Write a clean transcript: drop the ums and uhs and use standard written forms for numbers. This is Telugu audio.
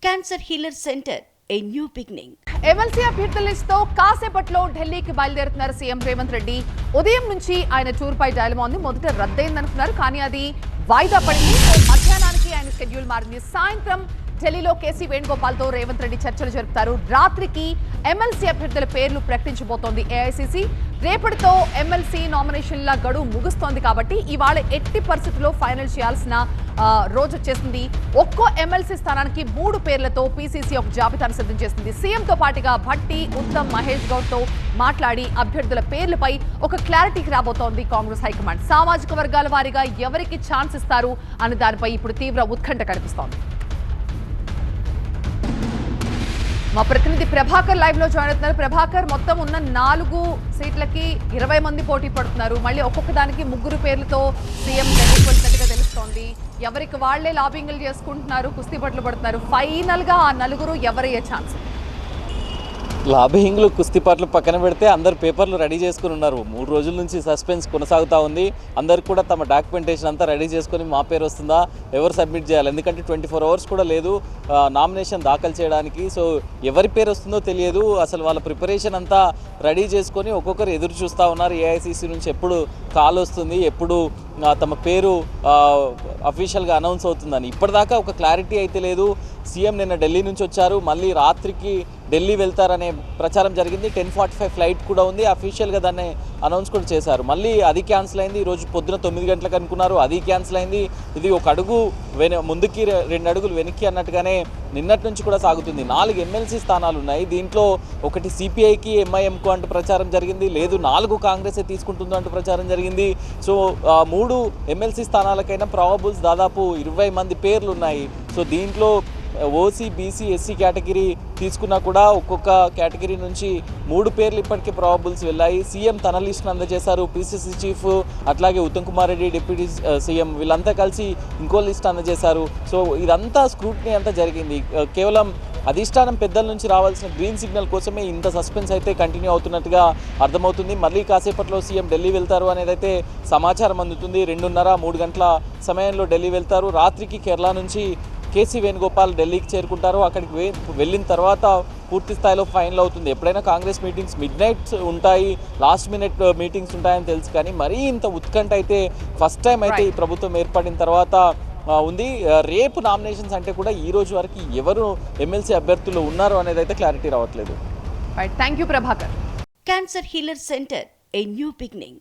Cancer healer centre a new beginning. MLC అభ్యర్థుల లిస్టుతో కాసేపట్లో ఢిల్లీకి బయలుదేరుతున్నారు సీఎం రేవంత్ రెడ్డి. ఉదయం నుంచి ఆయన టూర్పై డైలమా ఉంది. మొదట రద్దయిందనుకున్నారు, కానీ అది వాయిదా పడింది. మధ్యాహ్నానికి ఆయన షెడ్యూల్ మారింది. సాయంత్రం ఢిల్లీలో కేసీ వేణుగోపాల్తో రేవంత్ రెడ్డి చర్చలు జరుపుతారు. రాత్రికి ఎమ్మెల్సీ అభ్యర్థుల పేర్లు ప్రకటించబోతోంది ఏఐసీసీ. రేపటితో ఎమ్మెల్సీ నామినేషన్ల గడువు ముగుస్తోంది కాబట్టి ఇవాళ ఎట్టి పరిస్థితుల్లో ఫైనల్ చేయాల్సిన రోజు వచ్చేసింది. ఒక్కో ఎమ్మెల్సీ స్థానానికి 3 పేర్లతో పీసీసీ ఒక జాబితాను సిద్ధం చేసింది. సీఎంతో పాటుగా భట్టి, ఉత్తమ్, మహేష్ గౌడ్తో మాట్లాడి అభ్యర్థుల పేర్లపై ఒక క్లారిటీకి రాబోతోంది కాంగ్రెస్ హైకమాండ్. సామాజిక వర్గాల వారీగా ఎవరికి ఛాన్స్ ఇస్తారు అనే దానిపై ఇప్పుడు తీవ్ర ఉత్కంఠ కనిపిస్తోంది. మా ప్రతినిధి ప్రభాకర్ లైవ్ లో జాయిన్ అవుతున్నారు. ప్రభాకర్, మొత్తం ఉన్న 4 సీట్లకి 20 మంది పోటీ పడుతున్నారు. మళ్ళీ ఒక్కొక్క దానికి 3 పేర్లతో సీఎం వెళ్ళిపోతున్నట్టుగా తెలుస్తోంది. ఎవరికి వాళ్లే లాబింగ్లు చేసుకుంటున్నారు, కుస్తీ పట్లు పడుతున్నారు. ఫైనల్ గా ఆ 4 ఎవరయ్యే ఛాన్స్? లాబింగ్లు, కుస్తీపాట్లు పక్కన పెడితే అందరు పేపర్లు రెడీ చేసుకుని ఉన్నారు. 3 రోజుల నుంచి సస్పెన్స్ కొనసాగుతూ ఉంది. అందరు కూడా తమ డాక్యుమెంటేషన్ అంతా రెడీ చేసుకొని మా పేరు వస్తుందా, ఎవరు సబ్మిట్ చేయాలి, ఎందుకంటే 24 అవర్స్ కూడా లేదు నామినేషన్ దాఖలు చేయడానికి. సో ఎవరి పేరు వస్తుందో తెలియదు. అసలు వాళ్ళ ప్రిపరేషన్ అంతా రెడీ చేసుకొని ఒక్కొక్కరు ఎదురు చూస్తూ ఉన్నారు. ఏఐసీసీ నుంచి ఎప్పుడు కాల్ వస్తుంది, ఎప్పుడు తమ పేరు అఫీషియల్గా అనౌన్స్ అవుతుందని. ఇప్పటిదాకా ఒక క్లారిటీ అయితే లేదు. సీఎం నిన్న ఢిల్లీ నుంచి వచ్చారు, మళ్ళీ రాత్రికి ఢిల్లీ వెళ్తారనే ప్రచారం జరిగింది. 10:45 ఫ్లైట్ కూడా ఉంది. అఫీషియల్గా దాన్ని అనౌన్స్ కూడా చేశారు. మళ్ళీ అది క్యాన్సిల్ అయింది. ఈరోజు పొద్దున 9 గంటలకు అనుకున్నారు, అది క్యాన్సిల్ అయింది. ఇది ఒక అడుగు ముందుకి 2 అడుగులు వెనక్కి అన్నట్టుగానే నిన్నటి నుంచి కూడా సాగుతుంది. 4 ఎమ్మెల్సీ స్థానాలు ఉన్నాయి. దీంట్లో ఒకటి సిపిఐకి, ఎంఐఎంకు అంటూ ప్రచారం జరిగింది. లేదు 4 కాంగ్రెసే తీసుకుంటుందో అంటూ ప్రచారం జరిగింది. సో 3 ఎమ్మెల్సీ స్థానాలకైనా ప్రాబబుల్స్ దాదాపు 20 మంది పేర్లు ఉన్నాయి. సో దీంట్లో ఓసీ, బీసీ, ఎస్సీ కేటగిరీ తీసుకున్నా కూడా ఒక్కొక్క కేటగిరీ నుంచి 3 పేర్లు ఇప్పటికే ప్రాబబుల్స్ వెళ్ళాయి. సీఎం తన లిస్టును అందజేశారు. పీసీసీ చీఫ్ అట్లాగే ఉత్తమ్ కుమార్ రెడ్డి డిప్యూటీ సీఎం వీళ్ళంతా కలిసి ఇంకో లిస్ట్ అందజేశారు. సో ఇదంతా స్క్రూటినీ అంతా జరిగింది. కేవలం అధిష్టానం పెద్దల నుంచి రావాల్సిన గ్రీన్ సిగ్నల్ కోసమే ఇంత సస్పెన్స్ అయితే కంటిన్యూ అవుతున్నట్టుగా అర్థమవుతుంది. మళ్ళీ కాసేపట్లో సీఎం ఢిల్లీ వెళ్తారు అనేది అయితే సమాచారం అందుతుంది. 2:30-3 గంటల సమయంలో ఢిల్లీ వెళ్తారు. రాత్రికి కేరళ నుంచి కేసీ వేణుగోపాల్ ఢిల్లీకి చేరుకుంటారు. అక్కడికి వెళ్ళిన తర్వాత పూర్తి స్థాయిలో ఫైనల్ అవుతుంది. ఎప్పుడైనా కాంగ్రెస్ మీటింగ్స్ మిడ్నైట్ ఉంటాయి, లాస్ట్ మినిట్ మీటింగ్స్ ఉంటాయని తెలుసు, కానీ మరీ ఇంత ఉత్కంఠ అయితే ఫస్ట్ టైం అయితే ఈ ప్రభుత్వం ఏర్పడిన తర్వాత ఉంది. రేపు నామినేషన్స్ అంటే కూడా ఈ రోజు వరకు ఎవరు ఎమ్మెల్సీ అభ్యర్థులు ఉన్నారు అనేది అయితే క్లారిటీ రావట్లేదు. Thank you Prabhakar. Cancer healer centre a new beginning.